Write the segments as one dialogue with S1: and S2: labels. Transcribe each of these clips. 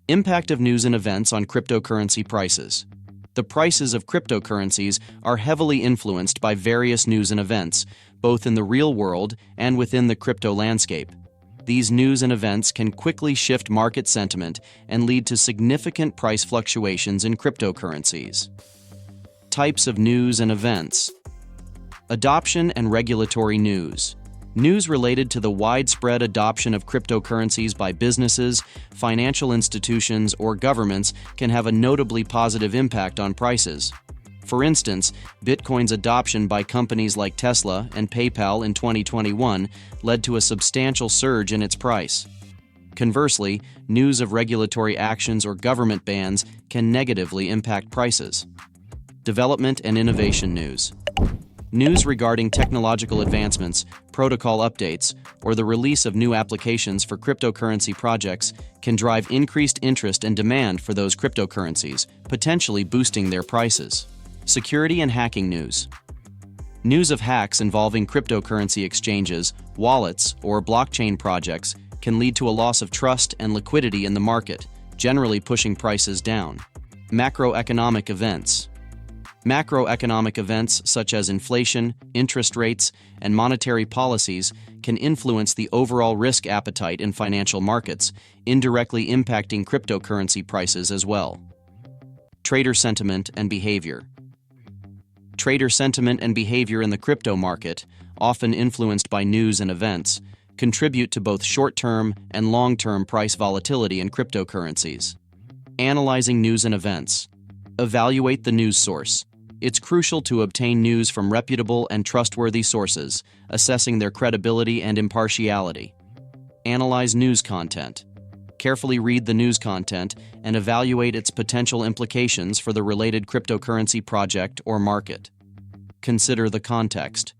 S1: Impact of news and events on cryptocurrency prices. The prices of cryptocurrencies are heavily influenced by various news and events, both in the real world and within the crypto landscape. These news and events can quickly shift market sentiment and lead to significant price fluctuations in cryptocurrencies. Types of news and events. Adoption and regulatory news. News related to the widespread adoption of cryptocurrencies by businesses, financial institutions, or governments can have a notably positive impact on prices. For instance, Bitcoin's adoption by companies like Tesla and PayPal in 2021 led to a substantial surge in its price. Conversely, news of regulatory actions or government bans can negatively impact prices. Development and innovation news. News regarding technological advancements, protocol updates, or the release of new applications for cryptocurrency projects can drive increased interest and demand for those cryptocurrencies, potentially boosting their prices. Security and hacking news. News of hacks involving cryptocurrency exchanges, wallets, or blockchain projects can lead to a loss of trust and liquidity in the market, generally pushing prices down. Macroeconomic events. Macroeconomic events such as inflation, interest rates, and monetary policies can influence the overall risk appetite in financial markets, indirectly impacting cryptocurrency prices as well. Trader sentiment and behavior. Trader sentiment and behavior in the crypto market, often influenced by news and events, contribute to both short-term and long-term price volatility in cryptocurrencies. Analyzing news and events. Evaluate the news source. It's crucial to obtain news from reputable and trustworthy sources, assessing their credibility and impartiality. Analyze news content. Carefully read the news content and evaluate its potential implications for the related cryptocurrency project or market. Consider the context.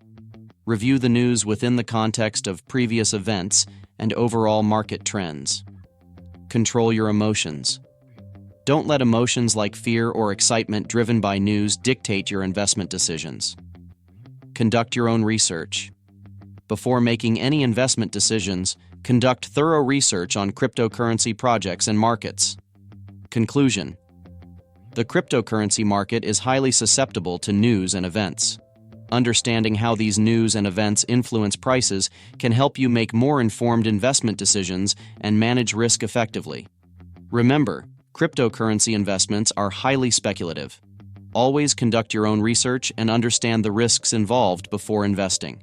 S1: Review the news within the context of previous events and overall market trends. Control your emotions. Don't let emotions like fear or excitement driven by news dictate your investment decisions. Conduct your own research. Before making any investment decisions, conduct thorough research on cryptocurrency projects and markets. Conclusion: the cryptocurrency market is highly susceptible to news and events. Understanding how these news and events influence prices can help you make more informed investment decisions and manage risk effectively. Remember, cryptocurrency investments are highly speculative. Always conduct your own research and understand the risks involved before investing.